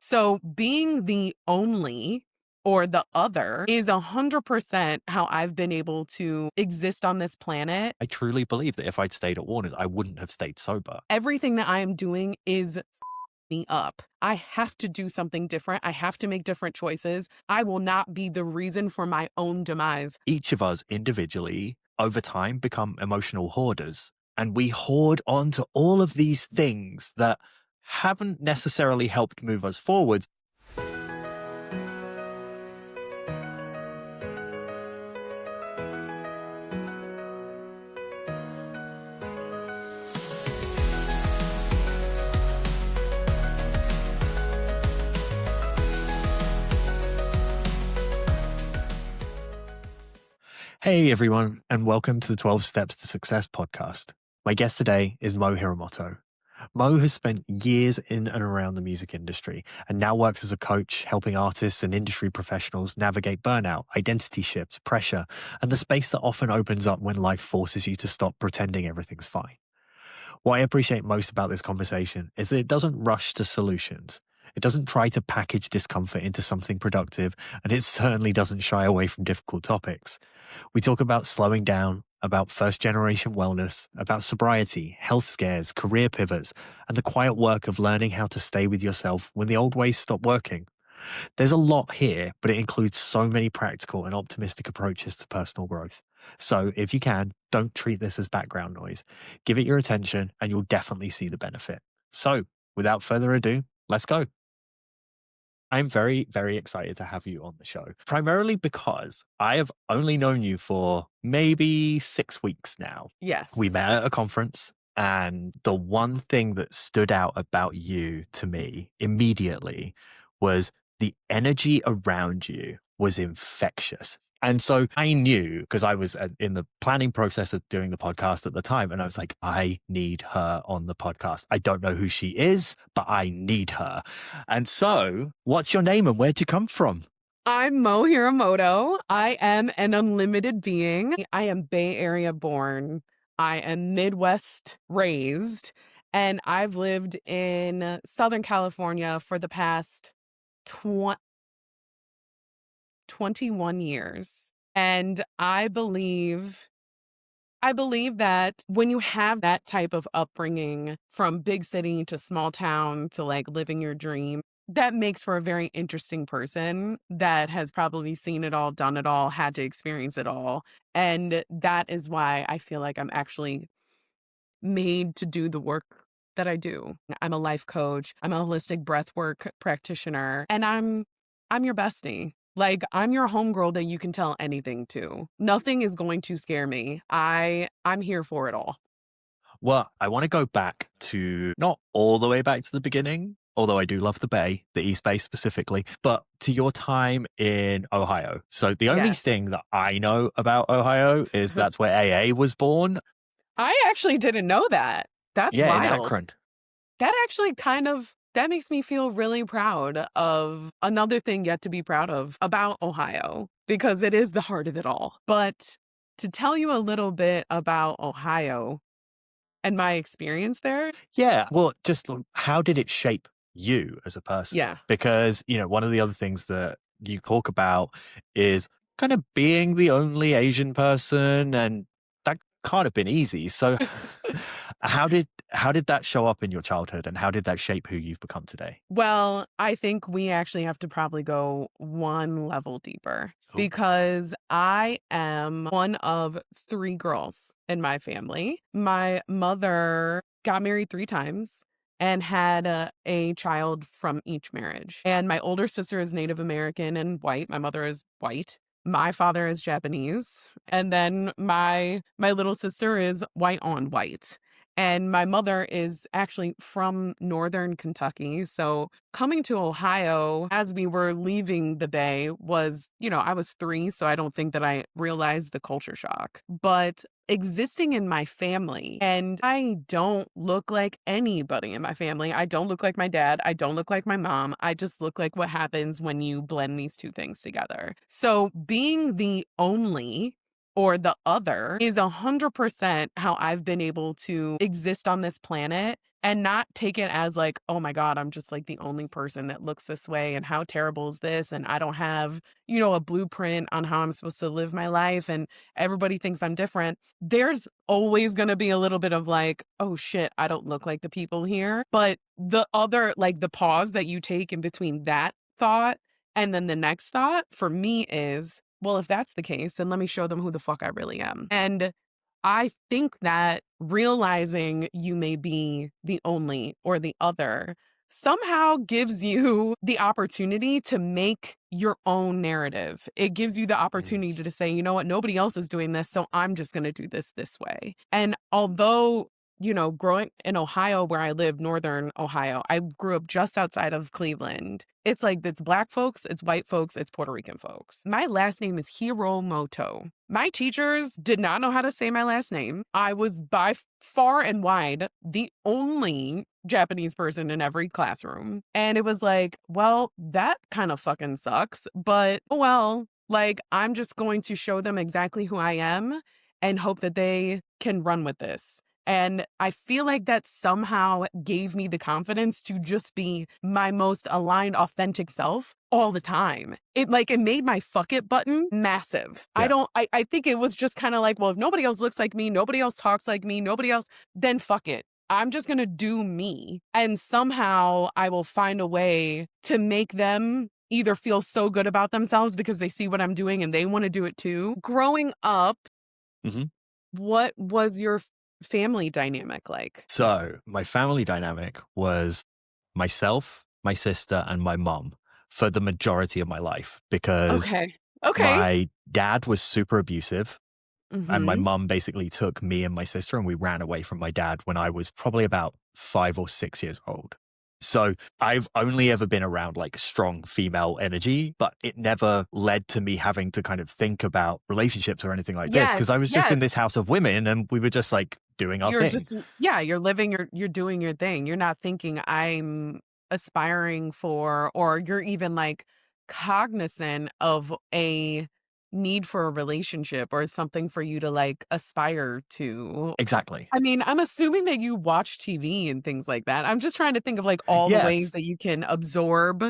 So being the only or the other is 100% how I've been able to exist on this planet. I truly believe that if I'd stayed at Warner's, I wouldn't have stayed sober. Everything that I am doing is me up. I have to do something different. I have to make different choices. I will not be the reason for my own demise. Each of us individually, over time, become emotional hoarders. And we hoard onto all of these things that haven't necessarily helped move us forwards. Hey, everyone, and welcome to the 12 Steps to Success podcast. My guest today is Mo Hiromoto. Mo has spent years in and around the music industry and now works as a coach, helping artists and industry professionals navigate burnout, identity shifts, pressure, and the space that often opens up when life forces you to stop pretending everything's fine. What I appreciate most about this conversation is that it doesn't rush to solutions. It doesn't try to package discomfort into something productive, and it certainly doesn't shy away from difficult topics. We talk about slowing down, about first generation wellness, about sobriety, health scares, career pivots, and the quiet work of learning how to stay with yourself when the old ways stop working. There's a lot here, but it includes so many practical and optimistic approaches to personal growth. So if you can, don't treat this as background noise. Give it your attention and you'll definitely see the benefit. So without further ado, let's go. I'm very, very excited to have you on the show, primarily because I have only known you for maybe 6 weeks now. Yes. We met at a conference, and the one thing that stood out about you to me immediately was the energy around you was infectious. And so I knew, because I was in the planning process of doing the podcast at the time, and I was like, I need her on the podcast. I don't know who she is, but I need her. And so, what's your name and where'd you come from? I'm Mo Hiromoto. I am an unlimited being. I am Bay Area born. I am Midwest raised. And I've lived in Southern California for the past 21 years. And I believe that when you have that type of upbringing from big city to small town to like living your dream, that makes for a very interesting person that has probably seen it all, done it all, had to experience it all. And that is why I feel like I'm actually made to do the work that I do. I'm a life coach, I'm a holistic breathwork practitioner, and I'm your bestie. Like, I'm your homegirl that you can tell anything to. Nothing is going to scare me. I'm here for it all. Well, I want to go back to not all the way back to the beginning, although I do love the Bay, the East Bay specifically, but to your time in Ohio. So the only Yes. thing that I know about Ohio is that's where AA was born. I actually didn't know that. That's Yeah, in wild. Akron. That actually that makes me feel really proud of another thing yet to be proud of about Ohio, because it is the heart of it all. But to tell you a little bit about Ohio and my experience there. Yeah. Well, just how did it shape you as a person? Yeah. Because, one of the other things that you talk about is kind of being the only Asian person, and that can't have been easy. So how did that show up in your childhood, and how did that shape who you've become today? Well, I think we actually have to probably go one level deeper, Ooh. because I am one of 3 girls in my family. My mother got married 3 times and had a child from each marriage. And my older sister is Native American and white. My mother is white. My father is Japanese. And then my little sister is white on white. And my mother is actually from northern Kentucky. So coming to Ohio as we were leaving the Bay was, I was 3, so I don't think that I realized the culture shock. But existing in my family, and I don't look like anybody in my family. I don't look like my dad. I don't look like my mom. I just look like what happens when you blend these 2 things together. So being the only or the other is 100% how I've been able to exist on this planet and not take it as like, oh my God, I'm just like the only person that looks this way. And how terrible is this? And I don't have, a blueprint on how I'm supposed to live my life. And everybody thinks I'm different. There's always going to be a little bit of like, oh shit, I don't look like the people here. But the other, like the pause that you take in between that thought and then the next thought for me is, well, if that's the case, then let me show them who the fuck I really am. And I think that realizing you may be the only or the other somehow gives you the opportunity to make your own narrative. It gives you the Mm. opportunity to say, you know what, nobody else is doing this, so I'm just going to do this way. And although growing in Ohio where I live, northern Ohio, I grew up just outside of Cleveland. It's like it's black folks, it's white folks, it's Puerto Rican folks. My last name is Hiromoto. My teachers did not know how to say my last name. I was by far and wide the only Japanese person in every classroom. And it was like, well, that kind of fucking sucks. But oh well, like I'm just going to show them exactly who I am and hope that they can run with this. And I feel like that somehow gave me the confidence to just be my most aligned, authentic self all the time. It made my fuck it button massive. Yeah. I think it was just kind of like, well, if nobody else looks like me, nobody else talks like me, nobody else, then fuck it. I'm just going to do me. And somehow I will find a way to make them either feel so good about themselves because they see what I'm doing and they want to do it too. Growing up, Mhm. what was your family dynamic like? So my family dynamic was myself, my sister, and my mum for the majority of my life because Okay. Okay. my dad was super abusive. And my Mhm. mum basically took me and my sister and we ran away from my dad when I was probably about 5 or 6 years old. So I've only ever been around like strong female energy, but it never led to me having to kind of think about relationships or anything like this because I Yes, was just in this yes. house of women and we were just like doing our You're thing. just yeah, you're living you're doing your thing. You're not thinking I'm aspiring for or you're even like cognizant of a need for a relationship or something for you to like aspire to. Exactly. I mean, I'm assuming that you watch TV and things like that. I'm just trying to think of like all the Yeah. ways that you can absorb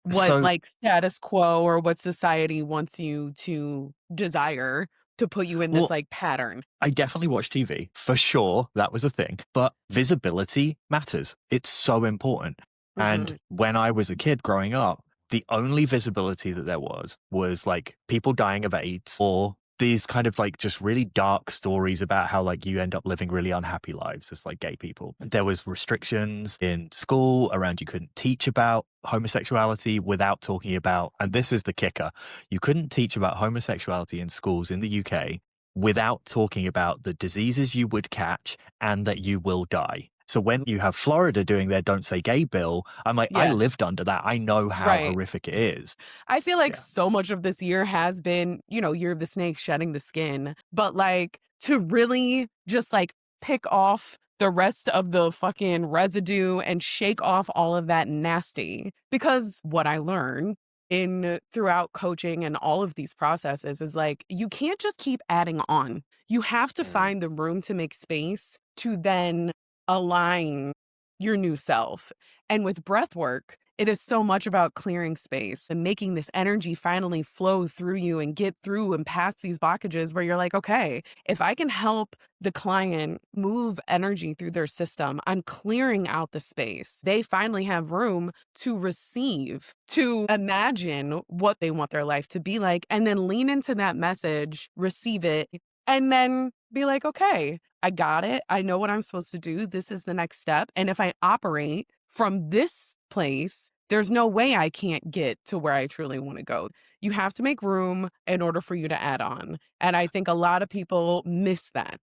what, So, like, status quo or what society wants you to desire to put you in this, well, like, pattern. I definitely watch TV for sure. That was a thing, but visibility matters. It's so important. And Mhm. when I was a kid growing up, the only visibility that there was like people dying of AIDS or these kind of like just really dark stories about how like you end up living really unhappy lives as like gay people. There was restrictions in school around you couldn't teach about homosexuality without talking about, and this is the kicker, you couldn't teach about homosexuality in schools in the UK without talking about the diseases you would catch and that you will die. So when you have Florida doing their Don't Say Gay bill, I'm like, I Yes. lived under that. I know how Right. horrific it is. I feel like Yeah. so much of this year has been, year of the snake shedding the skin, but, like, to really just, like, pick off the rest of the fucking residue and shake off all of that nasty. Because what I learned in throughout coaching and all of these processes is, like, you can't just keep adding on. You have to Mm. find the room to make space to then align your new self. And with breath work, it is so much about clearing space and making this energy finally flow through you and get through and past these blockages where you're like, okay, if I can help the client move energy through their system, I'm clearing out the space. They finally have room to receive, to imagine what they want their life to be like, and then lean into that message, receive it, and then be like, okay, I got it. I know what I'm supposed to do. This is the next step. And if I operate from this place, there's no way I can't get to where I truly want to go. You have to make room in order for you to add on. And I think a lot of people miss that.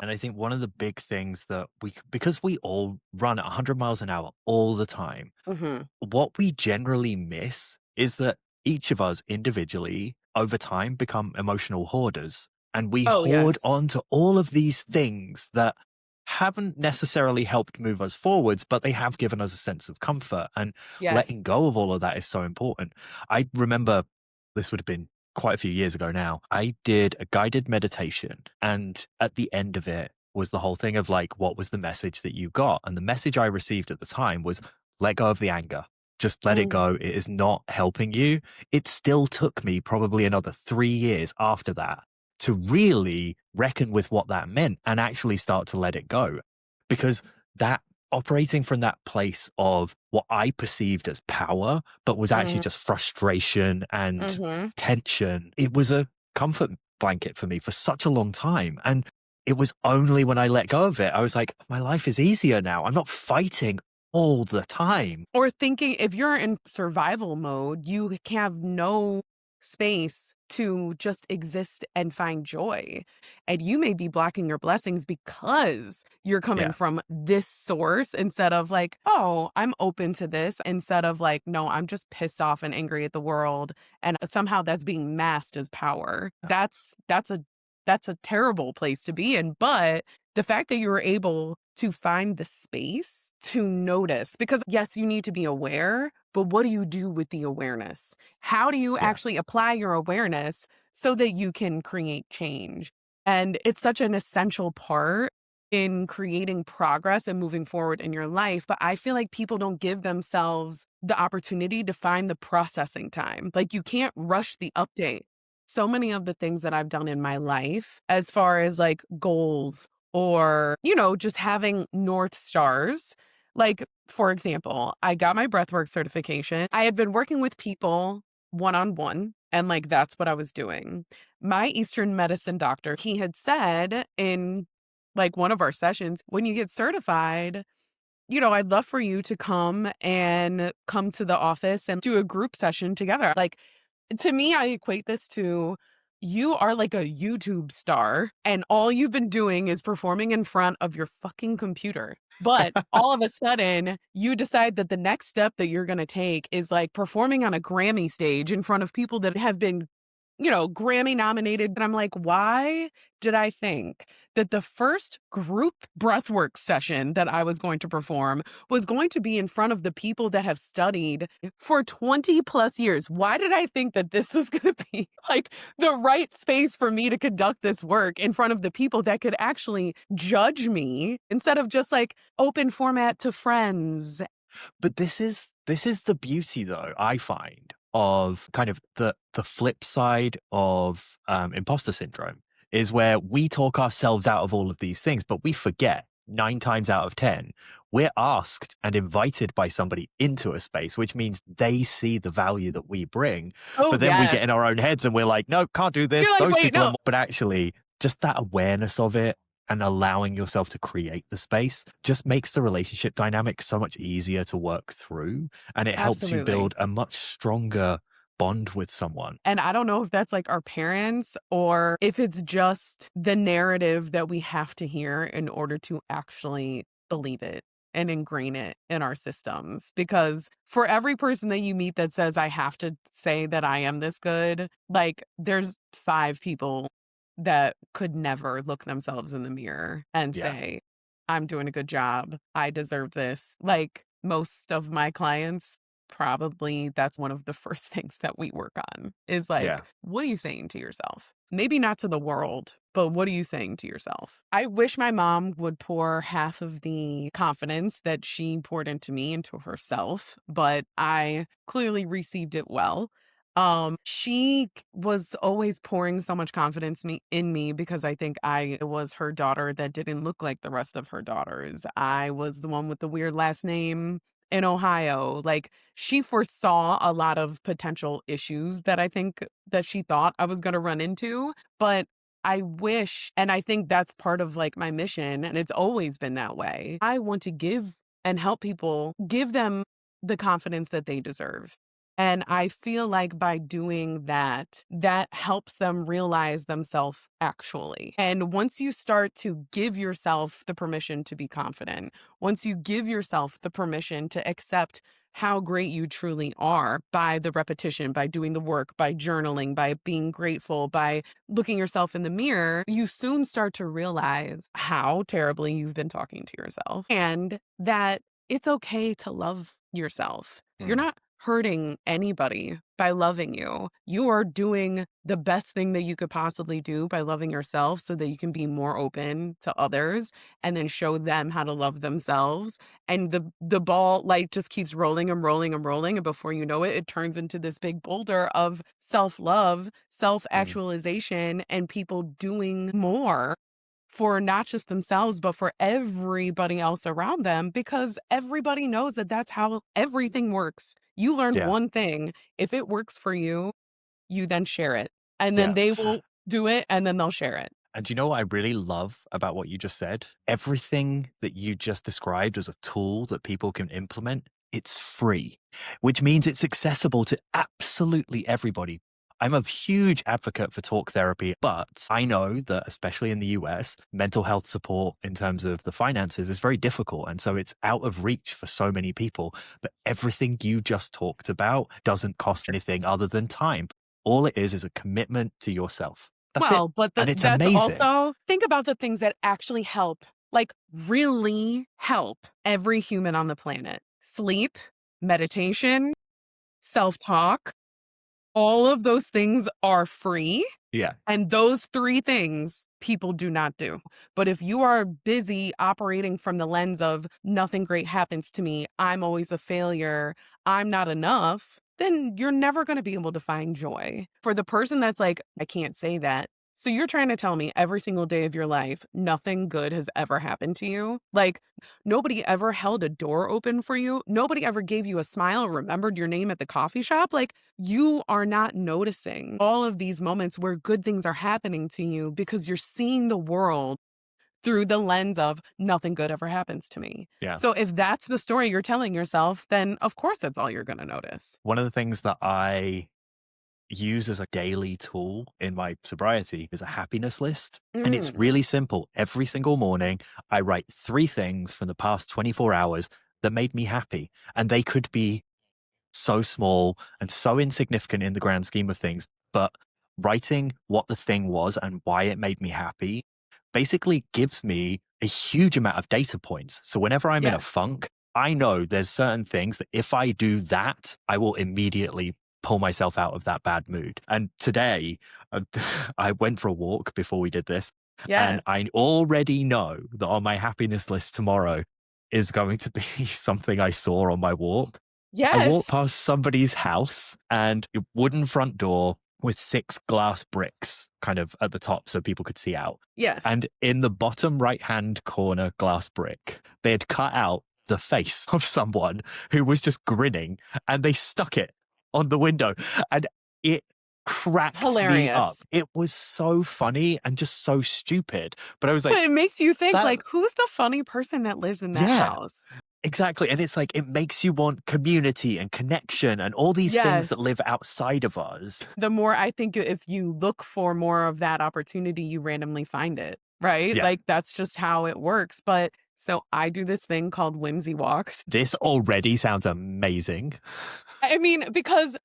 And I think one of the big things that because we all run at 100 miles an hour all the time, Mhm. what we generally miss is that each of us individually over time become emotional hoarders and we Oh, hoard yes. onto all of these things that haven't necessarily helped move us forwards, but they have given us a sense of comfort and Yes. letting go of all of that is so important. I remember this would have been quite a few years ago now. I did a guided meditation, and at the end of it was the whole thing of like, what was the message that you got? And the message I received at the time was let go of the anger. Just let it Mm, go. It is not helping you. It still took me probably another 3 years after that to really reckon with what that meant and actually start to let it go. Because that operating from that place of what I perceived as power, but was actually mhm, just frustration and mhm. tension, it was a comfort blanket for me for such a long time. And it was only when I let go of it, I was like, my life is easier now. I'm not fighting all the time. Or thinking if you're in survival mode, you have no space to just exist and find joy. And you may be blocking your blessings because you're coming Yeah. from this source instead of like, oh, I'm open to this, instead of like, no, I'm just pissed off and angry at the world. And somehow that's being masked as power. That's a terrible place to be in. But the fact that you were able to find the space to notice, because yes, you need to be aware, but what do you do with the awareness? How do you Yeah. actually apply your awareness so that you can create change? And it's such an essential part in creating progress and moving forward in your life. But I feel like people don't give themselves the opportunity to find the processing time. Like you can't rush the update. So many of the things that I've done in my life, as far as like goals or, just having North Stars. Like, for example, I got my breathwork certification. I had been working with people one on one, and like that's what I was doing. My Eastern medicine doctor, he had said in like one of our sessions, when you get certified, I'd love for you to come to the office and do a group session together. Like, to me, I equate this to you are like a YouTube star, and all you've been doing is performing in front of your fucking computer. But all of a sudden, you decide that the next step that you're going to take is like performing on a Grammy stage in front of people that have been Grammy nominated. And I'm like, why did I think that the first group breathwork session that I was going to perform was going to be in front of the people that have studied for 20 plus years? Why did I think that this was going to be like the right space for me to conduct this work in front of the people that could actually judge me instead of just like open format to friends? But this is the beauty though, I find, of kind of the flip side of imposter syndrome is where we talk ourselves out of all of these things, but we forget 9 times out of 10, we're asked and invited by somebody into a space, which means they see the value that we bring. Oh, But then we yes. get in our own heads and we're like, no, can't do this. You're like, Those wait, people are, no. but actually just that awareness of it and allowing yourself to create the space just makes the relationship dynamic so much easier to work through. And it helps you Absolutely. build a much stronger bond with someone. And I don't know if that's like our parents or if it's just the narrative that we have to hear in order to actually believe it and ingrain it in our systems. Because for every person that you meet that says, I have to say that I am this good, like there's 5 people that could never look themselves in the mirror and Yeah. say, I'm doing a good job. I deserve this. Like most of my clients, probably that's one of the first things that we work on is Yeah. like, what are you saying to yourself? Maybe not to the world, but what are you saying to yourself? I wish my mom would pour half of the confidence that she poured into me into herself, but I clearly received it well. She was always pouring so much confidence in me because I think I was her daughter that didn't look like the rest of her daughters. I was the one with the weird last name in Ohio. Like she foresaw a lot of potential issues that I think that she thought I was going to run into, but I wish, and I think that's part of like my mission, and it's always been that way. I want to give and help people, give them the confidence that they deserve. And I feel like by doing that, that helps them realize themselves actually. And once you start to give yourself the permission to be confident, once you give yourself the permission to accept how great you truly are by the repetition, by doing the work, by journaling, by being grateful, by looking yourself in the mirror, you soon start to realize how terribly you've been talking to yourself and that it's okay to love yourself. You're Mm. not hurting anybody by loving you. You are doing the best thing that you could possibly do by loving yourself so that you can be more open to others and then show them how to love themselves. And the ball like just keeps rolling and rolling and rolling. And before you know it, it turns into this big boulder of self-love, Mm. self-actualization, and people doing more for not just themselves, but for everybody else around them, because everybody knows that that's how everything works. You learn Yeah. one thing. If it works for you, you then share it. And then Yeah. they will do it and then they'll share it. And do you know what I really love about what you just said? Everything that you just described as a tool that people can implement, it's free, which means it's accessible to absolutely everybody. I'm a huge advocate for talk therapy, but I know that, especially in the US, mental health support in terms of the finances is very difficult. And so it's out of reach for so many people. But everything you just talked about doesn't cost anything other than time. All it is a commitment to yourself. That's it. Well, but And it's that's amazing. also think about the things that actually help, like really help every human on the planet. Sleep, meditation, self-talk, all of those things are free. Yeah. And those 3 things people do not do. But if you are busy operating from the lens of nothing great happens to me, I'm always a failure, I'm not enough, then you're never gonna be able to find joy. For the person that's like, I can't say that. So you're trying to tell me every single day of your life, nothing good has ever happened to you? Like, nobody ever held a door open for you? Nobody ever gave you a smile or remembered your name at the coffee shop? Like, you are not noticing all of these moments where good things are happening to you because you're seeing the world through the lens of nothing good ever happens to me. Yeah. So if that's the story you're telling yourself, then of course that's all you're going to notice. One of the things that I use as a daily tool in my sobriety is a happiness list. And it's Mm, really simple. Every single morning, I write 3 things from the past 24 hours that made me happy. And they could be so small and so insignificant in the grand scheme of things. But writing what the thing was and why it made me happy basically gives me a huge amount of data points. So whenever I'm in a yes. funk, I know there's certain things that if I do that, I will immediately pull myself out of that bad mood. And today, uh, I went for a walk before we did this, and Yes. I already know that on my happiness list tomorrow is going to be something I saw on my walk. I walked Yes. past somebody's house and a wooden front door with 6 glass bricks kind of at the top so people could see out. Yes. And in the bottom right hand corner glass brick, they had cut out the face of someone who was just grinning and they stuck it on the window. And it cracked me up. Hilarious. It was so funny and just so stupid. But I was But like, it makes you think that, like who's the funny person that lives in that yeah. house? Exactly. And it's like, it makes you want community and connection and all these things that live Yes. outside of us. The more I think if you look for more of that opportunity, you randomly find it, right? Yeah. Like that's just how it works. But so I do this thing called whimsy walks. This already sounds amazing. I mean, because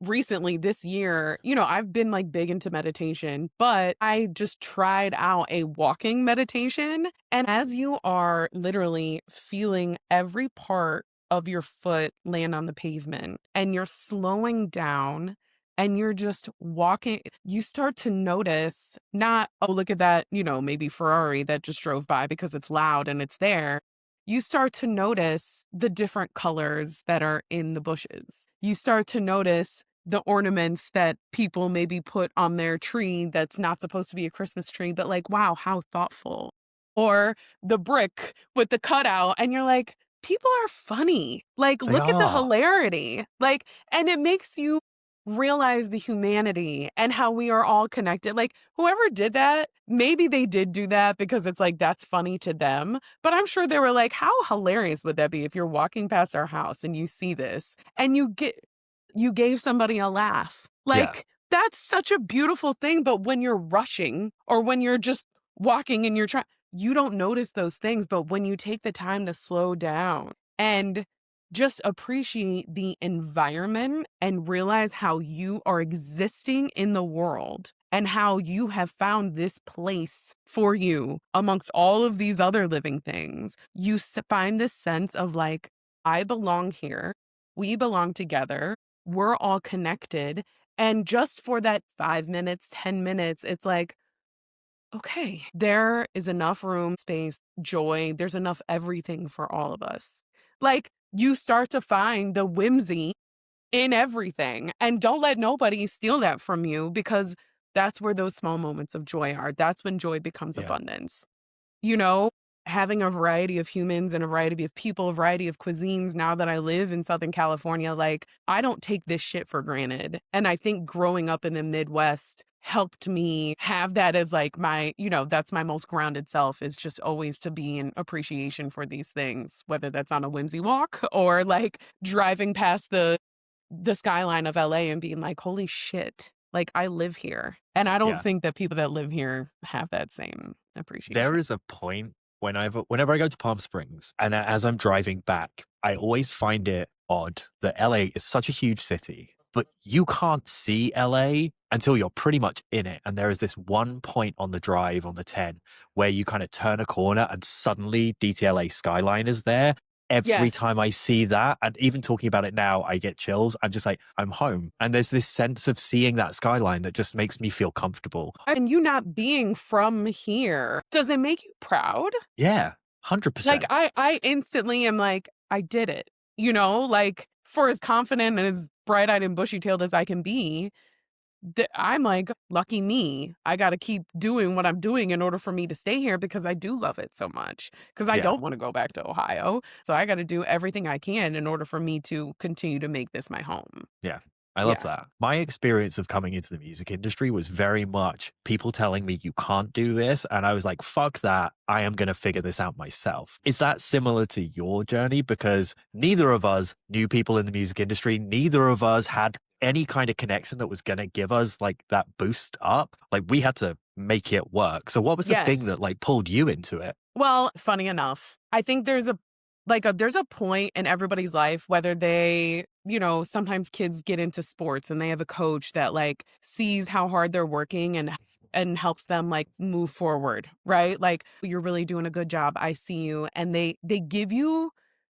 recently this year, I've been like big into meditation, but I just tried out a walking meditation. And as you are literally feeling every part of your foot land on the pavement and you're slowing down and you're just walking, you start to notice not, oh, look at that, maybe Ferrari that just drove by because it's loud and it's there. You start to notice the different colors that are in the bushes. You start to notice the ornaments that people maybe put on their tree that's not supposed to be a Christmas tree, but like, wow, how thoughtful. Or the brick with the cutout, and you're like, people are funny. Like, They look at the are. hilarity. Like, and it makes you realize the humanity and how we are all connected. Like, whoever did that, maybe they did do that because it's like that's funny to them. But I'm sure they were like, how hilarious would that be if you're walking past our house and you see this and you gave somebody a laugh? Yeah. Like, that's such a beautiful thing. But when you're rushing or when you're just walking and you're trying, you don't notice those things. But when you take the time to slow down and just appreciate the environment and realize how you are existing in the world and how you have found this place for you amongst all of these other living things. You find this sense of like, I belong here. We belong together. we're all connected. And just for that 5 minutes, 10 minutes, it's like, okay, there is enough room, space, joy. There's enough everything for all of us. Like, you start to find the whimsy in everything. And don't let nobody steal that from you, because that's where those small moments of joy are. That's when joy becomes Yeah. abundance. You know, having a variety of humans and a variety of people, a variety of cuisines now that I live in Southern California, like, I don't take this shit for granted. And I think growing up in the Midwest helped me have that as like my, that's my most grounded self, is just always to be in appreciation for these things, whether that's on a whimsy walk or like driving past the skyline of LA and being like, holy shit, like I live here. And I don't Yeah. think that people that live here have that same There appreciation. is a point whenever I go to Palm Springs and as I'm driving back, I always find it odd that LA is such a huge city, but you can't see LA until you're pretty much in it. And there is this one point on the drive on the 10 where you kind of turn a corner and suddenly DTLA skyline is there. Every Yes. time I see that, and even talking about it now, I get chills. I'm just like, I'm home. And there's this sense of seeing that skyline that just makes me feel comfortable. And you not being from here, does it make you proud? Yeah, Like 100%. I instantly am like, I did it. Like, for as confident and as bright-eyed and bushy-tailed as I can be, I'm like, lucky me. I got to keep doing what I'm doing in order for me to stay here, because I do love it so much. Because I Yeah. don't want to go back to Ohio. So I got to do everything I can in order for me to continue to make this my home. Yeah, I love Yeah. that. My experience of coming into the music industry was very much people telling me you can't do this. And I was like, fuck that. I am going to figure this out myself. Is that similar to your journey? Because neither of us knew people in the music industry. Neither of us had any kind of connection that was going to give us like that boost up. Like we had to make it work. So what was the thing Yes. that like pulled you into it? Well, funny enough, I think there's a point in everybody's life, whether they, sometimes kids get into sports and they have a coach that like sees how hard they're working and helps them like move forward, right? Like, you're really doing a good job. I see you. And they give you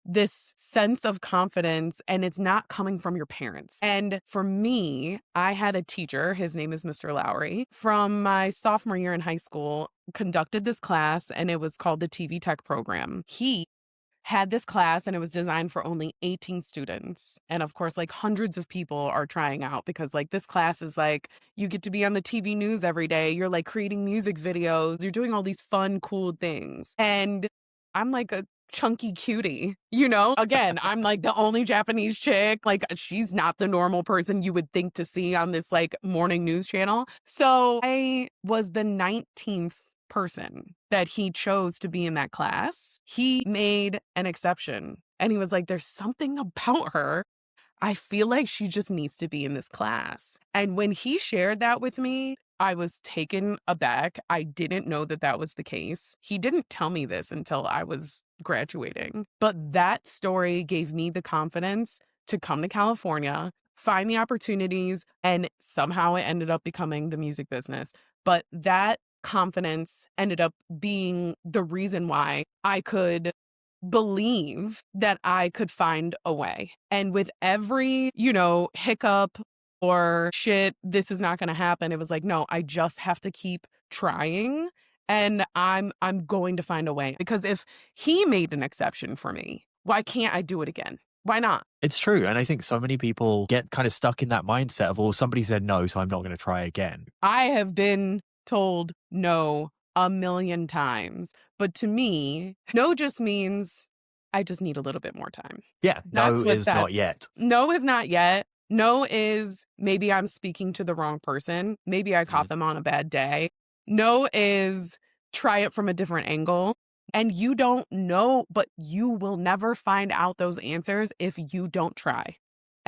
this sense of confidence, and it's not coming from your parents. And for me, I had a teacher, his name is Mr. Lowry, from my sophomore year in high school, conducted this class, and it was called the TV Tech program. He had this class and it was designed for only 18 students. And of course, like hundreds of people are trying out, because like this class is like, you get to be on the TV news every day. You're like creating music videos. You're doing all these fun, cool things. And I'm like a chunky cutie, Again, I'm like the only Japanese chick. Like, she's not the normal person you would think to see on this like morning news channel. So I was the 19th person that he chose to be in that class. He made an exception. And he was like, there's something about her. I feel like she just needs to be in this class. And when he shared that with me, I was taken aback. I didn't know that that was the case. He didn't tell me this until I was graduating. But that story gave me the confidence to come to California, find the opportunities, and somehow it ended up becoming the music business. But that confidence ended up being the reason why I could believe that I could find a way. And with every, hiccup or shit, this is not going to happen. It was like, no, I just have to keep trying, and I'm going to find a way, because if he made an exception for me, why can't I do it again? Why not? It's true. And I think so many people get kind of stuck in that mindset of, well, somebody said no, so I'm not going to try again. I have been told no a million times, but to me, no just means I just need a little bit more time. Yeah, no is not yet. No is not yet. No is maybe I'm speaking to the wrong person. Maybe I Mhm. caught them on a bad day. No is try it from a different angle. And you don't know, but you will never find out those answers if you don't try.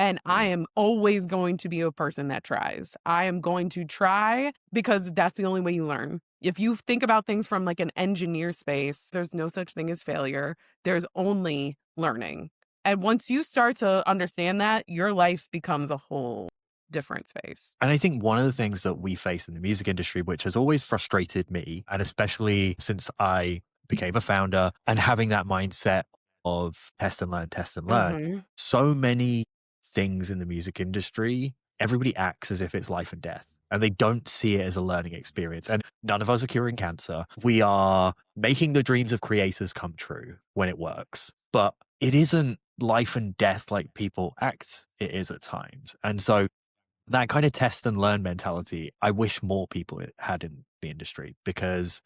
And I Mm. am always going to be a person that tries. I am going to try, because that's the only way you learn. If you think about things from like an engineer space, there's no such thing as failure. There's only learning. And once you start to understand that, your life becomes a whole different space. And I think one of the things that we face in the music industry, which has always frustrated me, and especially since I became a founder and having that mindset of test and learn, Mhm. so many things in the music industry, everybody acts as if it's life and death. And they don't see it as a learning experience. And none of us are curing cancer. We are making the dreams of creators come true when it works. But it isn't life and death like people act it is at times. And so that kind of test and learn mentality, I wish more people had in the industry, because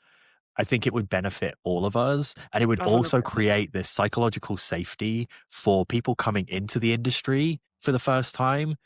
I think it would benefit all of us. And it would also 100%. create this psychological safety for people coming into the industry for the first time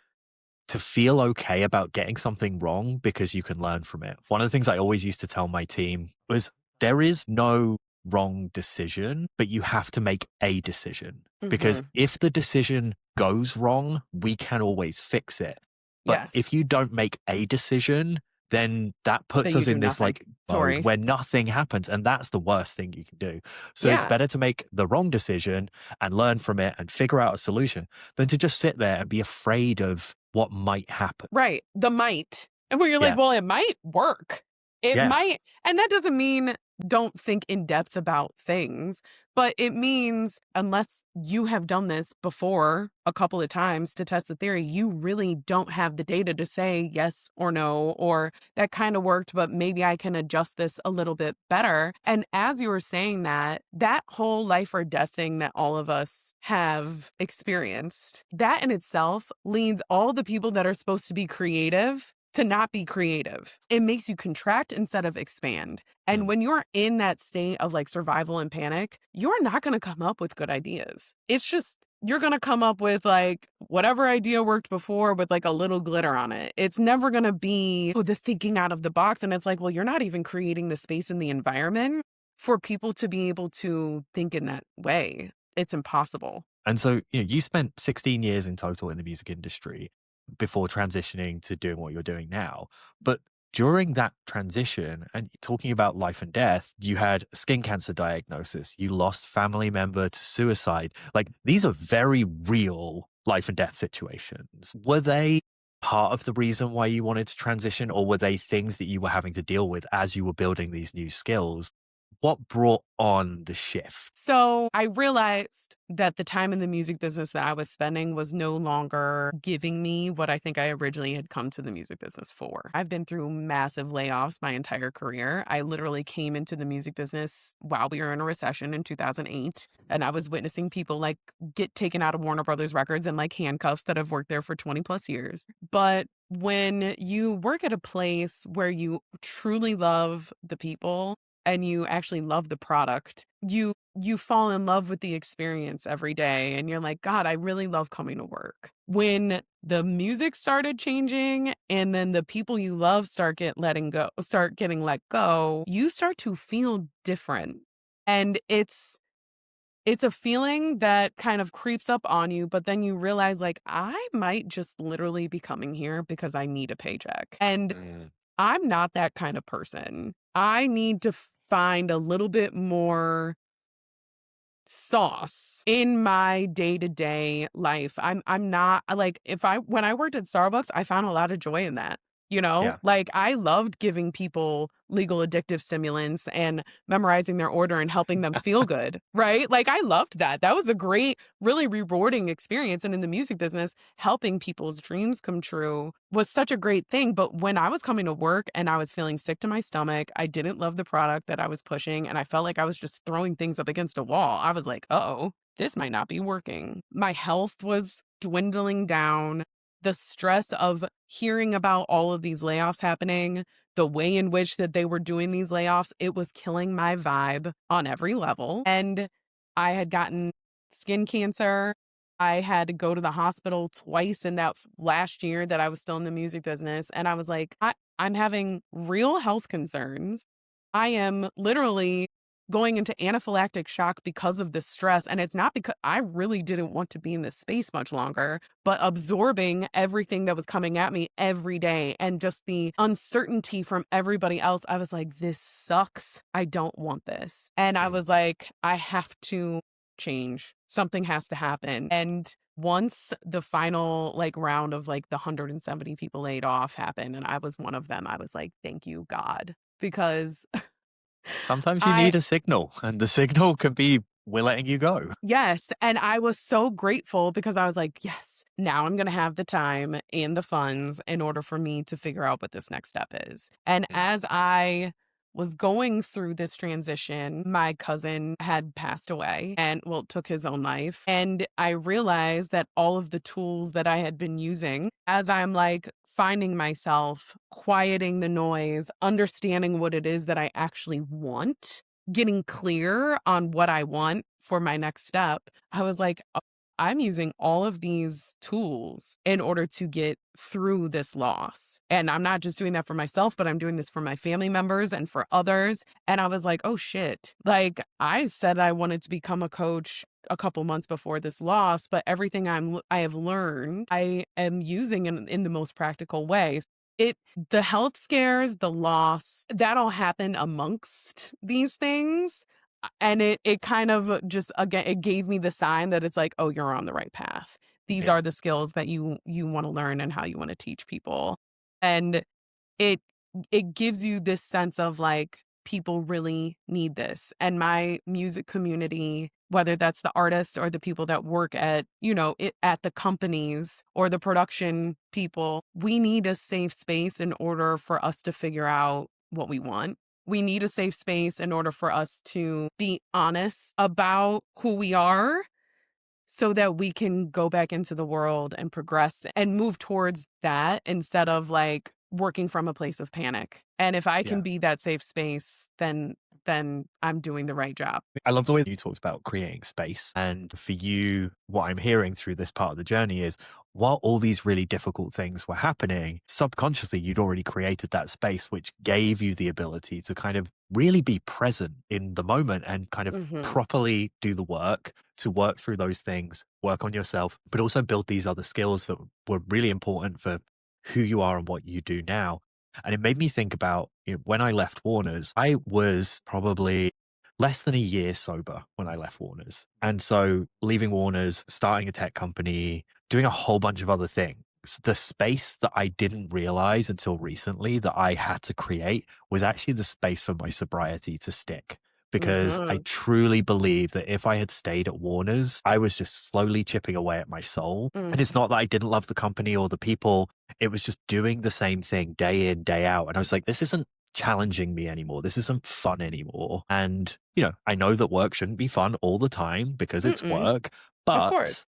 to feel okay about getting something wrong because you can learn from it. One of the things I always used to tell my team was there is no wrong decision, but you have to make a decision. Because Mhm. if the decision goes wrong, we can always fix it. But Yes. if you don't make a decision, then that That puts you us do in this nothing. like mode Sorry. where nothing happens. And that's the worst thing you can do. So it's Yeah. better to make the wrong decision and learn from it and figure out a solution than to just sit there and be afraid of what might happen. Right. The might. And where you're like, Yeah. well, it might work. It Yeah. might. And that doesn't mean don't think in depth about things, but it means unless you have done this before a couple of times to test the theory, you really don't have the data to say yes or no, or that kind of worked, but maybe I can adjust this a little bit better. And as you were saying that, that whole life or death thing that all of us have experienced, that in itself leads all the people that are supposed to be creative to not be creative. It makes you contract instead of expand. And Mm. when you're in that state of like survival and panic, you're not going to come up with good ideas. It's just, you're going to come up with like whatever idea worked before with like a little glitter on it. It's never going to be the thinking out of the box. And it's like, well, you're not even creating the space in the environment for people to be able to think in that way. It's impossible. And so, you spent 16 years in total in the music industry before transitioning to doing what you're doing now. But during that transition and talking about life and death, you had a skin cancer diagnosis, you lost family member to suicide. Like these are very real life and death situations. Were they part of the reason why you wanted to transition, or were they things that you were having to deal with as you were building these new skills? What brought on the shift? So I realized that the time in the music business that I was spending was no longer giving me what I think I originally had come to the music business for. I've been through massive layoffs my entire career. I literally came into the music business while we were in a recession in 2008. And I was witnessing people like get taken out of Warner Brothers Records and like handcuffs that have worked there for 20 plus years. But when you work at a place where you truly love the people and you actually love the product, you fall in love with the experience every day and you're like, God, I really love coming to work. When the music started changing and then the people you love start getting let go, you start to feel different. And it's a feeling that kind of creeps up on you, but then you realize like I might just literally be coming here because I need a paycheck. And Mm. I'm not that kind of person. I need to find a little bit more sauce in my day-to-day life. I'm not like if I when I worked at Starbucks, I found a lot of joy in that. You know, Yeah. like I loved giving people legal addictive stimulants and memorizing their order and helping them feel good, right? Like I loved that. That was a great, really rewarding experience. And in the music business, helping people's dreams come true was such a great thing. But when I was coming to work and I was feeling sick to my stomach, I didn't love the product that I was pushing. And I felt like I was just throwing things up against a wall. I was like, oh, this might not be working. My health was dwindling down. The stress of hearing about all of these layoffs happening, the way in which that they were doing these layoffs, it was killing my vibe on every level. And I had gotten skin cancer. I had to go to the hospital twice in that last year that I was still in the music business. And I was like, I'm having real health concerns. I am literally going into anaphylactic shock because of the stress. And it's not because I really didn't want to be in this space much longer, but absorbing everything that was coming at me every day and just the uncertainty from everybody else. I was like, this sucks. I don't want this. And I Mm. was like, I have to change. Something has to happen. And once the final like round of like the 170 people laid off happened and I was one of them, I was like, thank you, God. Because Sometimes you I need a signal, and the signal can be, "We're letting you go." yes, and I was so grateful because I was like, "Yes." now I'm going to have the time and the funds in order for me to figure out what this next step is. And Mm. as I was going through this transition, my cousin had passed away and, well, took his own life. And I realized that all of the tools that I had been using as I'm like finding myself quieting the noise, understanding what it is that I actually want, getting clear on what I want for my next step, I was like, I'm using all of these tools in order to get through this loss. And I'm not just doing that for myself, but I'm doing this for my family members and for others. And I was like, oh shit. Like I said I wanted to become a coach a couple months before this loss, but everything I have learned, I am using in the most practical ways. It the health scares, the loss, that all happened amongst these things, and it kind of just again, it gave me the sign that it's like, "Oh, you're on the right path. These Yeah. are the skills that you wanna learn and how you wanna teach people." And it it gives you this sense of, like, people really need this, and my music community, whether that's the artists or the people that work at, at the companies or the production people, we need a safe space in order for us to figure out what we want. We need a safe space in order for us to be honest about who we are so that we can go back into the world and progress and move towards that instead of like working from a place of panic. And if I can Yeah. be that safe space, then I'm doing the right job. I love the way that you talked about creating space. And for you, what I'm hearing through this part of the journey is while all these really difficult things were happening, subconsciously, you'd already created that space, which gave you the ability to kind of really be present in the moment and kind of Mhm. properly do the work to work through those things, work on yourself, but also build these other skills that were really important for who you are and what you do now. And it made me think about when I left Warner's, I was probably less than a year sober when I left Warner's. And so leaving Warner's, starting a tech company, doing a whole bunch of other things. The space that I didn't realize until recently that I had to create was actually the space for my sobriety to stick. Because I Mhm. truly believe that if I had stayed at Warner's, I was just slowly chipping away at my soul. And it's Mhm. not that I didn't love the company or the people, it was just doing the same thing day in, day out. And I was like, this isn't challenging me anymore. This isn't fun anymore. And, I know that work shouldn't be fun all the time because it's Mm-mm. work, Of course. but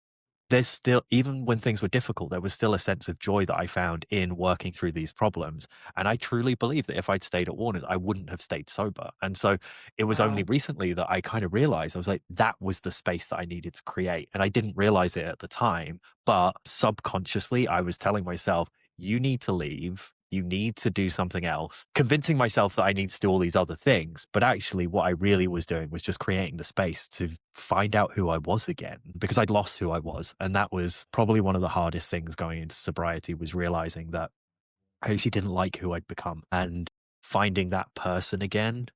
there's still, even when things were difficult, there was still a sense of joy that I found in working through these problems. And I truly believe that if I'd stayed at Warner's, I wouldn't have stayed sober. And so it was only Wow. recently that I kind of realized I was like, that was the space that I needed to create. And I didn't realize it at the time, but subconsciously, I was telling myself, you need to leave. You need to do something else, convincing myself that I need to do all these other things. But actually, what I really was doing was just creating the space to find out who I was again because I'd lost who I was. And that was probably one of the hardest things going into sobriety was realizing that I actually didn't like who I'd become and finding that person again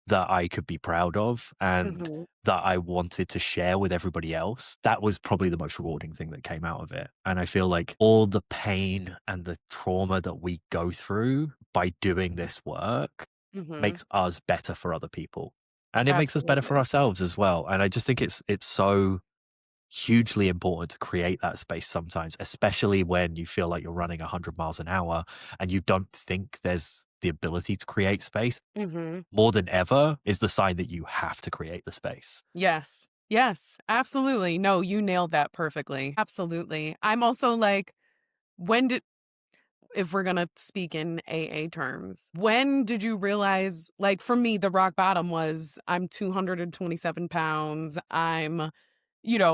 that I could be proud of and Mhm. that I wanted to share with everybody else. That was probably the most rewarding thing that came out of it. And I feel like all the pain and the trauma that we go through by doing this work Mhm. makes us better for other people. And it makes us better for Absolutely. ourselves as well. And I just think it's so hugely important to create that space sometimes, especially when you feel like you're running 100 miles an hour and you don't think there's the ability to create space Mhm. more than ever is the sign that you have to create the space. Yes. Yes, absolutely. No, you nailed that perfectly. Absolutely. I'm also like, when did if we're gonna speak in AA terms, when did you realize, like for me, the rock bottom was I'm 227 pounds.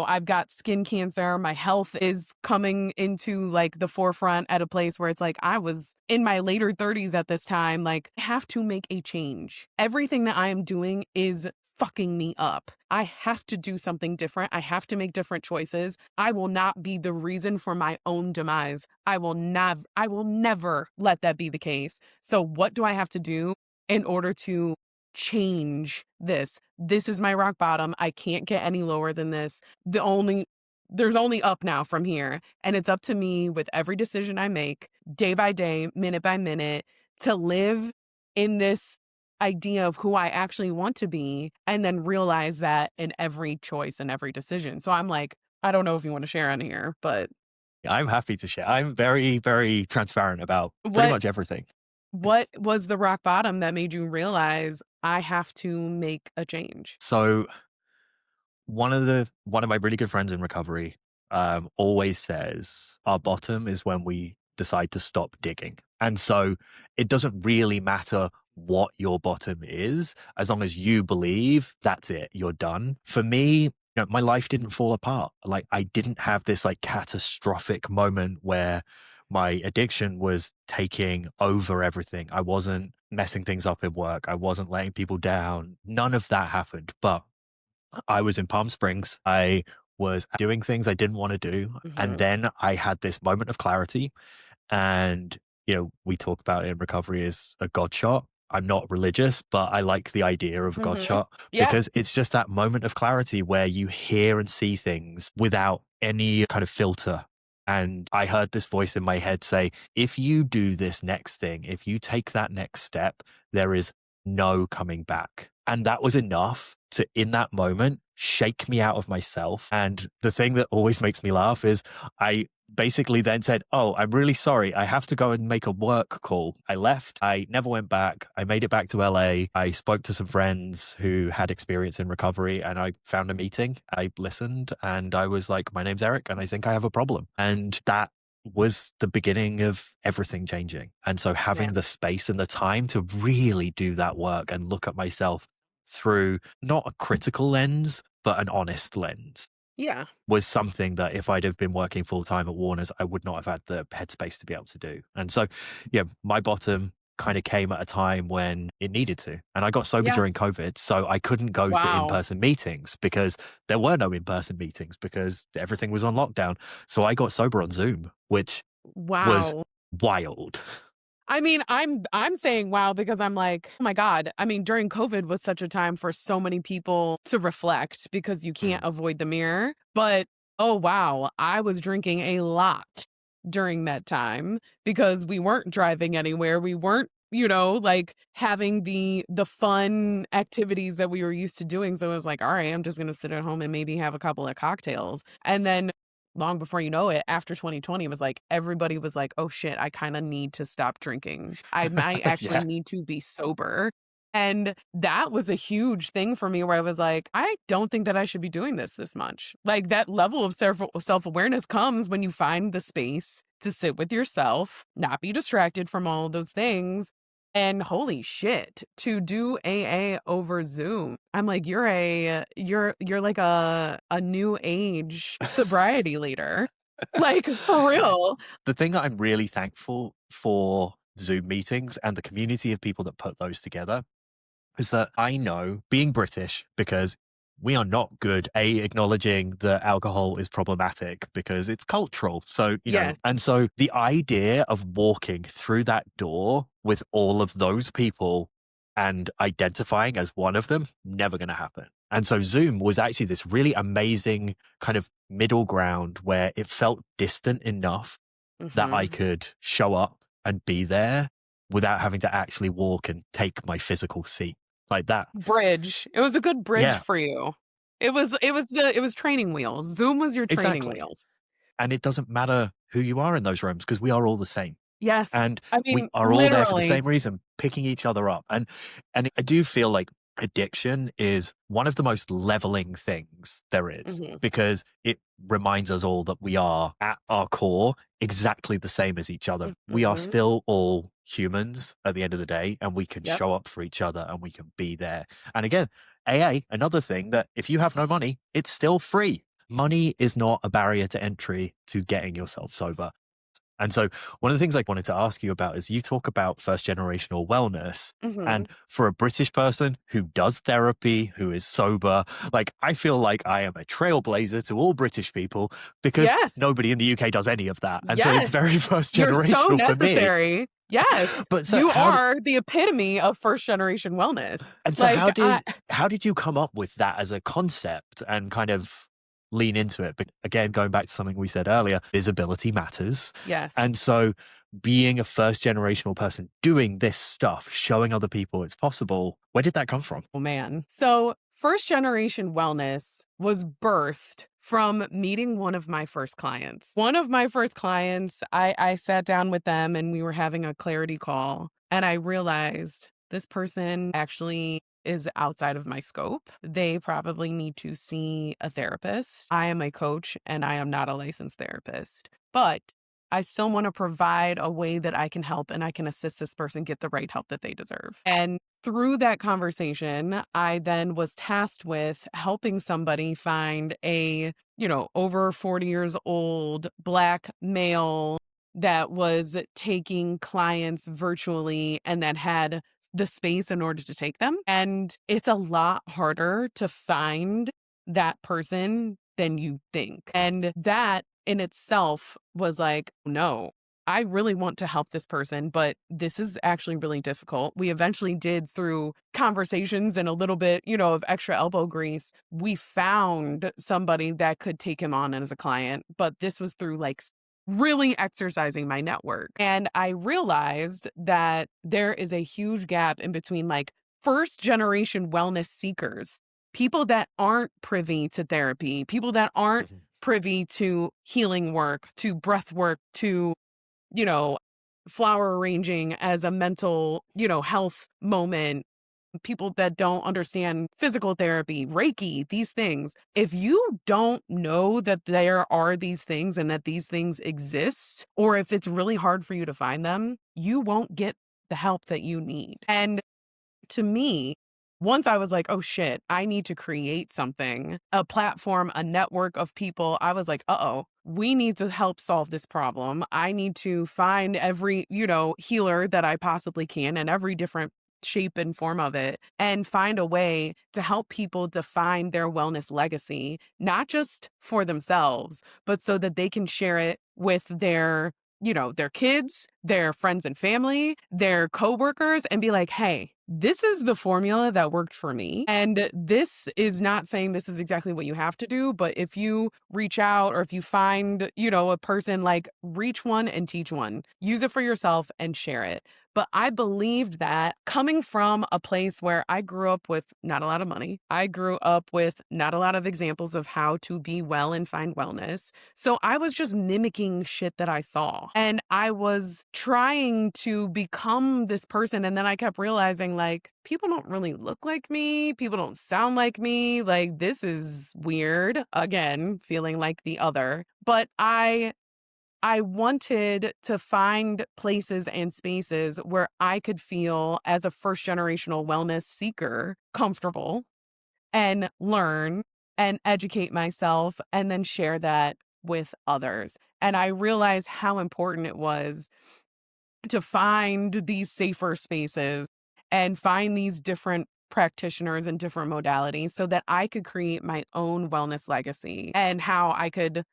I've got skin cancer. My health is coming into like the forefront at a place where it's like I was in my later 30s at this time. Like, I have to make a change. Everything that I am doing is fucking me up. I have to do something different. I have to make different choices. I will not be the reason for my own demise. I will never let that be the case. So what do I have to do in order to change this? This is my rock bottom. I can't get any lower than this. There's only up now from here. And it's up to me with every decision I make, day by day, minute by minute, to live in this idea of who I actually want to be and then realize that in every choice and every decision. So I'm like, I don't know if you want to share on here, but I'm happy to share. I'm very, very transparent about pretty What much everything. what was the rock bottom that made you realize I have to make a change? So one of my really good friends in recovery always says our bottom is when we decide to stop digging. And so it doesn't really matter what your bottom is, as long as you believe that's it, you're done. For me, my life didn't fall apart. Like I didn't have this like catastrophic moment where my addiction was taking over everything. I wasn't messing things up in work. I wasn't letting people down. None of that happened. But I was in Palm Springs. I was doing things I didn't want to do. And Mhm. then I had this moment of clarity. And, we talk about it in recovery as a God shot. I'm not religious, but I like the idea of a God Mhm. shot Yeah. because it's just that moment of clarity where you hear and see things without any kind of filter. And I heard this voice in my head say, if you do this next thing, if you take that next step, there is no coming back. And that was enough to, in that moment, shake me out of myself. And the thing that always makes me laugh is I basically then said, "Oh, I'm really sorry. I have to go and make a work call." I left. I never went back. I made it back to LA. I spoke to some friends who had experience in recovery and I found a meeting. I listened and I was like, "My name's Eric and I think I have a problem." And that was the beginning of everything changing. And so having Man. the space and the time to really do that work and look at myself through not a critical lens, but an honest lens Yeah. was something that if I'd have been working full time at Warner's, I would not have had the headspace to be able to do. And so, yeah, my bottom kind of came at a time when it needed to. And I got sober Yeah. during COVID. So I couldn't go to in Wow. person meetings because there were no in person meetings because everything was on lockdown. So I got sober on Zoom, which was Wow. wild. I mean, I'm saying wow because I'm like, "Oh my god." I mean, during COVID was such a time for so many people to reflect because you can't Mm. avoid the mirror, but, oh, wow, I was drinking a lot during that time because we weren't driving anywhere, we weren't, like, having the fun activities that we were used to doing, so it was like, "Alright, I'm just gonna sit at home and maybe have a couple of cocktails," and then long before you know it, after 2020, it was like everybody was like, "Oh shit, I kinda need to stop drinking. I might actually Yeah. need to be sober." And that was a huge thing for me where I was like, "I don't think that I should be doing this much." Like, that level of self-awareness comes when you find the space to sit with yourself, not be distracted from all of those things, and holy shit, to do AA over Zoom. I'm like, you're like a new age sobriety leader. Like, for real. The thing that I'm really thankful for Zoom meetings and the community of people that put those together is that I know being British, because we are not good acknowledging that alcohol is problematic because it's cultural. So, Yes. and so the idea of walking through that door with all of those people and identifying as one of them, never going to happen. And so Zoom was actually this really amazing kind of middle ground where it felt distant enough that I Mhm. could show up and be there without having to actually walk and take my physical seat like that. Bridge. It was a good bridge Yeah, for you. It was training wheels. Zoom was your training exactly. wheels. And it doesn't matter who you are in those rooms because we are all the same. Yes. And I we mean, are all there for the literally. same reason, picking each other up. And I do feel like addiction is one of the most leveling things there is Mhm. because it reminds us all that we are at our core exactly the same as each other. We are Mhm. still all humans at the end of the day and we can Yep. show up for each other and we can be there. And again, AA, another thing that if you have no money, it's still free. Money is not a barrier to entry to getting yourself sober. And so, one of the things I wanted to ask you about is you talk about first generational wellness. And Mhm. for a British person who does therapy, who is sober, like I feel like I am a trailblazer to all British people because Yes. nobody in the UK does any of that. And so it's Yes. very first You're so generational for me. necessary. Yes. But so You are the epitome of first generation wellness. and so Like, how did you come up with that as a concept and kind of lean into it? But again, going back to something we said earlier, visibility matters. And yes. so being a first generational person doing this stuff, showing other people it's possible, where did that come from? Oh, man. So, first generation wellness was birthed from meeting one of my first clients. One of my first clients, I sat down with them and we were having a clarity call. And I realized this person actually is outside of my scope. They probably need to see a therapist. I am a coach and I am not a licensed therapist, but I still want to provide a way that I can help and I can assist this person get the right help that they deserve. And through that conversation, I then was tasked with helping somebody find a, over 40 years old Black male that was taking clients virtually and that had the space in order to take them. And it's a lot harder to find that person than you think. And that in itself was like, no, I really want to help this person, but this is actually really difficult. We eventually did, through conversations and a little bit, of extra elbow grease, we found somebody that could take him on as a client. But this was through like really exercising my network. And I realized that there is a huge gap in between like first generation wellness seekers, people that aren't privy to therapy, people that aren't Mhm. privy to healing work, to breath work, to, you know, flower arranging as a mental, health moment, people that don't understand physical therapy, Reiki, these things. If you don't know that there are these things and that these things exist, or if it's really hard for you to find them, you won't get the help that you need. And to me, once I was like, oh shit, I need to create something, a platform, a network of people, I was like, uh-oh, we need to help solve this problem. I need to find every, healer that I possibly can and every different shape and form of it and find a way to help people define their wellness legacy, not just for themselves, but so that they can share it with their kids, their friends and family, their coworkers, and be like, hey, this is the formula that worked for me. And this is not saying this is exactly what you have to do, but if you reach out or if you find, a person, like reach one and teach one, use it for yourself and share it. But I believed that coming from a place where I grew up with not a lot of money, I grew up with not a lot of examples of how to be well and find wellness. So I was just mimicking shit that I saw. And I was trying to become this person. And then I kept realizing, like, people don't really look like me. People don't sound like me. Like, this is weird. Again, feeling like the other. But I wanted to find places and spaces where I could feel, as a first generational wellness seeker, comfortable and learn and educate myself and then share that with others. And I realized how important it was to find these safer spaces and find these different practitioners and different modalities so that I could create my own wellness legacy, and how I could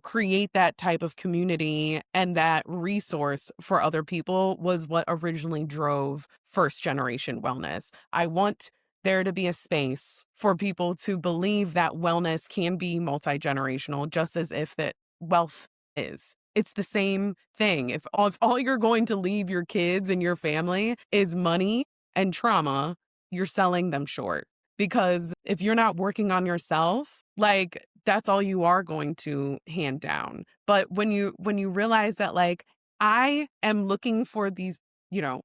create that type of community and that resource for other people was what originally drove first generation wellness. I want there to be a space for people to believe that wellness can be multi-generational, just as if that wealth is. It's the same thing. If all you're going to leave your kids and your family is money and trauma, you're selling them short. Because if you're not working on yourself, like, that's all you are going to hand down. But when you realize that, like, I am looking for these,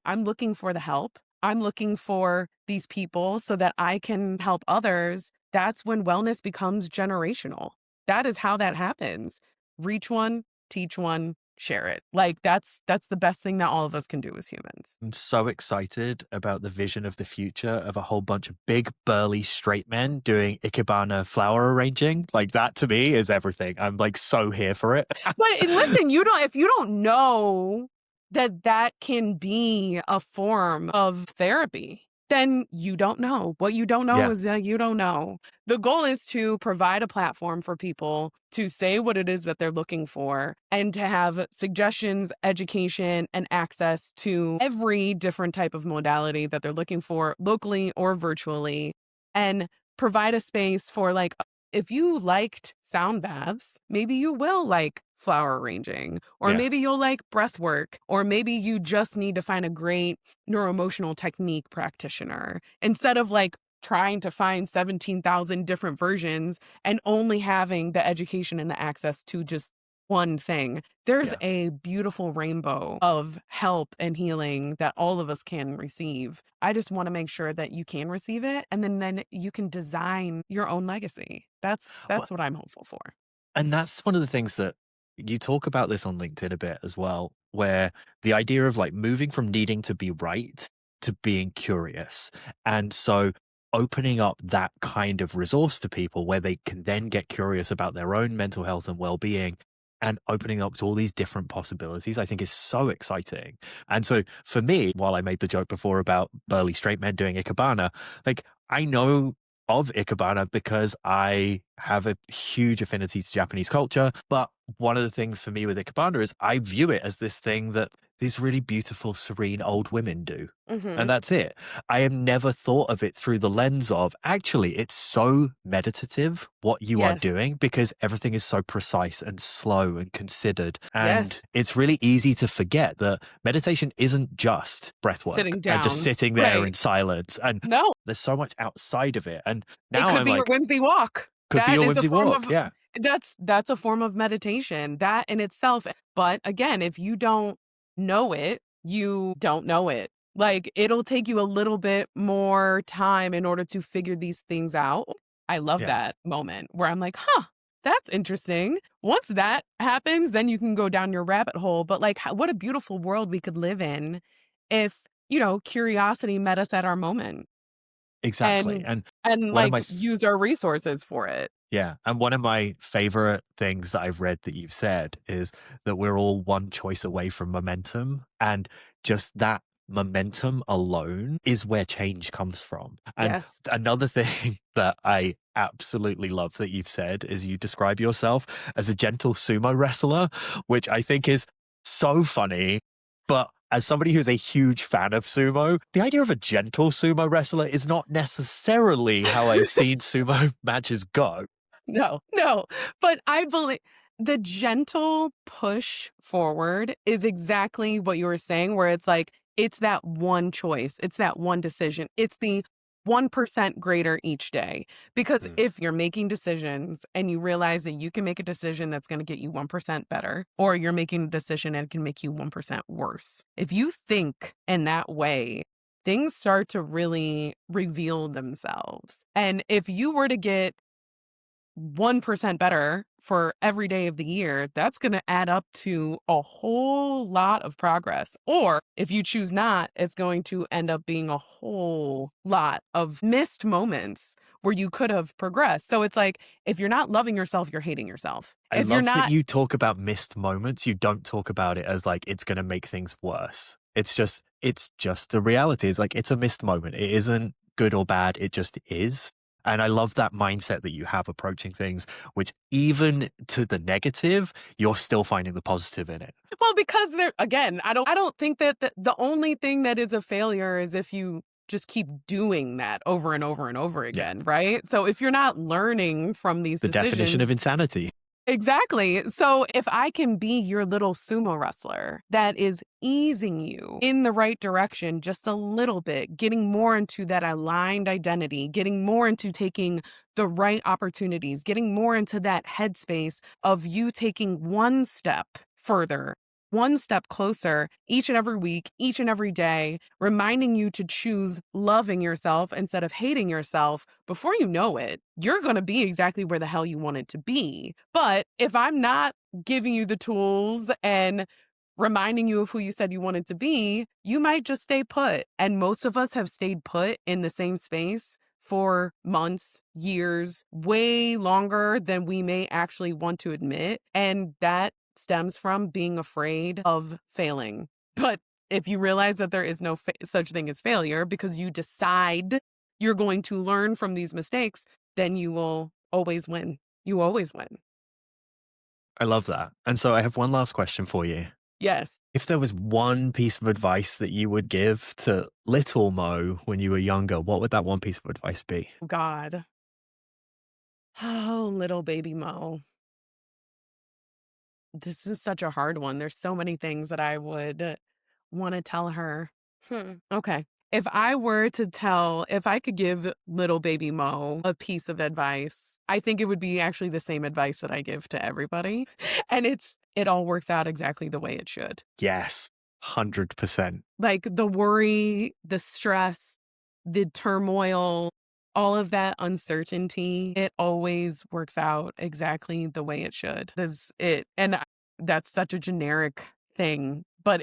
I'm looking for the help. I'm looking for these people so that I can help others. That's when wellness becomes generational. That is how that happens. Reach one, teach one, share it. Like, that's the best thing that all of us can do as humans. I'm so excited about the vision of the future of a whole bunch of big, burly, straight men doing Ikebana flower arranging. Like, that to me is everything. I'm like so here for it. But listen, if you don't know that that can be a form of therapy, then you don't know. What you don't know Yeah. is that you don't know. The goal is to provide a platform for people to say what it is that they're looking for and to have suggestions, education, and access to every different type of modality that they're looking for, locally or virtually, and provide a space for, like, if you liked sound baths, maybe you will like flower arranging, or Yeah. maybe you'll like breath work, or maybe you just need to find a great neuroemotional technique practitioner instead of like trying to find 17,000 different versions and only having the education and the access to just one thing. There's Yeah. a beautiful rainbow of help and healing that all of us can receive. I just want to make sure that you can receive it, and then you can design your own legacy. Well, That's what I'm hopeful for. and that's one of the things that you talk about this on LinkedIn a bit as well, where the idea of like moving from needing to be right to being curious. And so opening up that kind of resource to people where they can then get curious about their own mental health and well being and opening up to all these different possibilities, I think is so exciting. And so for me, while I made the joke before about burly straight men doing Ikebana, like I know of Ikebana because I have a huge affinity to Japanese culture. But one of the things for me with Ikebana is I view it as this thing that these really beautiful, serene old women do. And Mhm. that's it. I have never thought of it through the lens of actually, it's so meditative what you are Yes. doing because everything is so precise and slow and considered. And Yes. it's really easy to forget that meditation isn't just breath work Sitting and just down. sitting there in Right. silence. And No, there's so much outside of it. And it now could I'm be your like, whimsy walk. could be That a is a whimsy form walk. of Yeah, that's a form of meditation, that in itself. But again, if you don't know it, you don't know it. Like, it'll take you a little bit more time in order to figure these things out. I love yeah, that moment where I'm like, "Huh, that's interesting." Once that happens, then you can go down your rabbit hole, but, like, what a beautiful world we could live in if, curiosity met us at our moment exactly. and And one of like, my use our resources for it. Yeah. And one of my favorite things that I've read that you've said is that we're all one choice away from momentum. And just that momentum alone is where change comes from. And Yes. another thing that I absolutely love that you've said is you describe yourself as a gentle sumo wrestler, which I think is so funny. But as somebody who's a huge fan of sumo, the idea of a gentle sumo wrestler is not necessarily how I've seen sumo matches go. No, no, but I believe the gentle push forward is exactly what you were saying, where it's like, it's that one choice, it's that one decision, it's the 1% greater each day. Because Mm. if you're making decisions and you realize that you can make a decision that's going to get you 1% better, or you're making a decision and it can make you 1% worse, if you think in that way, things start to really reveal themselves. And if you were to get 1% better for every day of the year, that's going to add up to a whole lot of progress. Or if you choose not, it's going to end up being a whole lot of missed moments where you could have progressed. So it's like, if you're not loving yourself, you're hating yourself. I If you're love that not, you talk about missed moments. You don't talk about it as like it's going to make things worse. It's just the reality. It's like it's a missed moment. It isn't good or bad. It just is. And I love that mindset that you have approaching things, which even to the negative, you're still finding the positive in it. well, because there, again, I don't think that the only thing that is a failure is if you just keep doing that over and over and over Yeah. again, right? So if you're not learning from these The definition decisions. of insanity. Exactly. So if I can be your little sumo wrestler that is easing you in the right direction just a little bit, getting more into that aligned identity, getting more into taking the right opportunities, getting more into that headspace of you taking one step further, one step closer each and every week, each and every day, reminding you to choose loving yourself instead of hating yourself. Before you know it, you're going to be exactly where the hell you wanted to be. But if I'm not giving you the tools and reminding you of who you said you wanted to be, you might just stay put. And most of us have stayed put in the same space for months, years, way longer than we may actually want to admit. And that stems from being afraid of failing. But if you realize that there is no such thing as failure because you decide you're going to learn from these mistakes, then you will always win. You always win. I love that. And so I have one last question for you. Yes. If there was one piece of advice that you would give to little Mo when you were younger, what would that one piece of advice be? God. Oh, little baby Mo. This is such a hard one. There's so many things that I would want to tell her. Okay. if I could give little baby Mo a piece of advice, I think it would be actually the same advice that I give to everybody. And it all works out exactly the way it should. Yes, 100%. Like the worry, the stress, the turmoil, all of that uncertainty, it always works out exactly the way it should. That's such a generic thing, but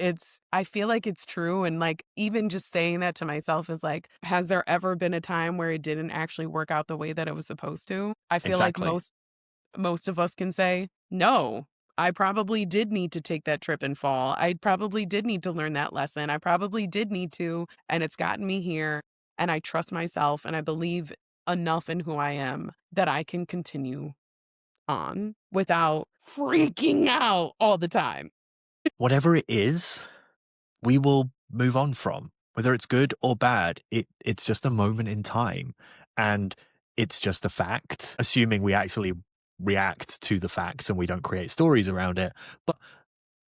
I feel like it's true. And like, even just saying that to myself is like, has there ever been a time where it didn't actually work out the way that it was supposed to? I feel like Exactly. most of us can say, no, I probably did need to take that trip and fall. I probably did need to learn that lesson. I probably did need to, and it's gotten me here. And I trust myself and I believe enough in who I am that I can continue on without freaking out all the time. Whatever it is, we will move on from. Whether it's good or bad, it's just a moment in time. And it's just a fact, assuming we actually react to the facts and we don't create stories around it. But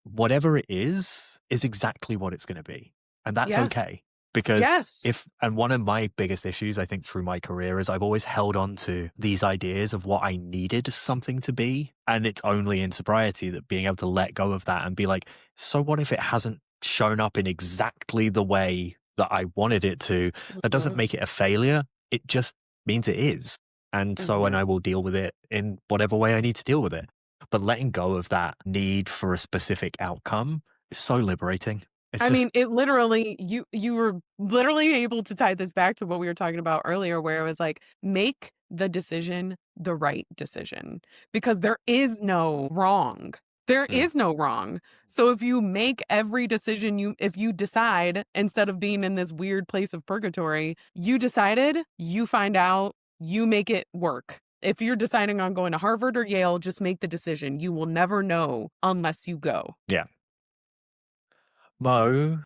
whatever it is exactly what it's going to be. And that's Yes. okay. Because Yes. and one of my biggest issues, I think, through my career is I've always held on to these ideas of what I needed something to be. And it's only in sobriety that being able to let go of that and be like, so what if it hasn't shown up in exactly the way that I wanted it to? That doesn't Mhm. make it a failure. It just means it is. And so, and Mhm. I will deal with it in whatever way I need to deal with it. But letting go of that need for a specific outcome is so liberating. It's I mean, just, it literally you were literally able to tie this back to what we were talking about earlier, where it was like, make the decision the right decision because there is no wrong. There mm, is no wrong. So if you make every decision if you decide instead of being in this weird place of purgatory, you decided, you find out, you make it work. If you're deciding on going to Harvard or Yale, just make the decision. You will never know unless you go. yeah. Mo,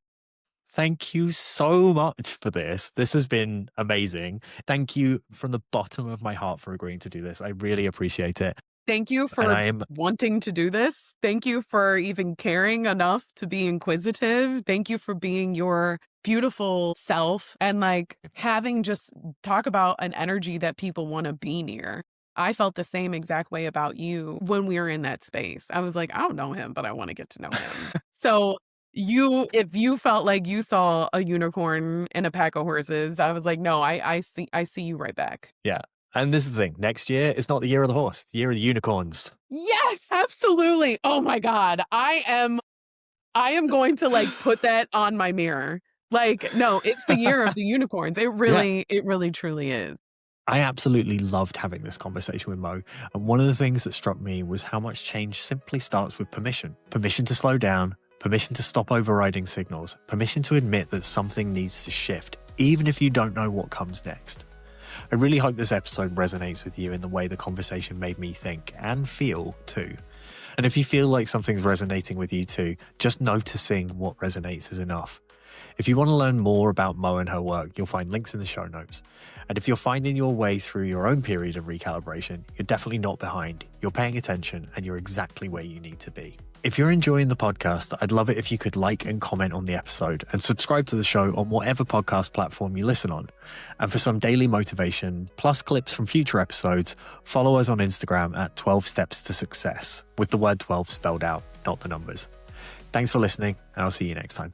thank you so much for this. This has been amazing. Thank you from the bottom of my heart for agreeing to do this. I really appreciate it. Thank you And for I am, wanting to do this. Thank you for even caring enough to be inquisitive. Thank you for being your beautiful self and like having just talk about an energy that people want to be near. I felt the same exact way about you when we were in that space. I was like, I don't know him, but I want to get to know him. So if you felt like you saw a unicorn in a pack of horses, I was like, no, I see you right back. yeah. And this is the thing. Next year, it's not the year of the horse, it's the year of the unicorns. Yes, absolutely. Oh my God. I am going to like put that on my mirror. Like, no, it's the year of the unicorns. Yeah. It really truly is. I absolutely loved having this conversation with Mo. And one of the things that struck me was how much change simply starts with permission. Permission to slow down, permission to stop overriding signals, permission to admit that something needs to shift, even if you don't know what comes next. I really hope this episode resonates with you in the way the conversation made me think and feel too. And if you feel like something's resonating with you too, just noticing what resonates is enough. If you want to learn more about Mo and her work, you'll find links in the show notes. And if you're finding your way through your own period of recalibration, you're definitely not behind. You're paying attention and you're exactly where you need to be. If you're enjoying the podcast, I'd love it if you could like and comment on the episode and subscribe to the show on whatever podcast platform you listen on. And for some daily motivation, plus clips from future episodes, follow us on Instagram at 12 Steps to Success, with the word 12 spelled out, not the numbers. Thanks for listening, and I'll see you next time.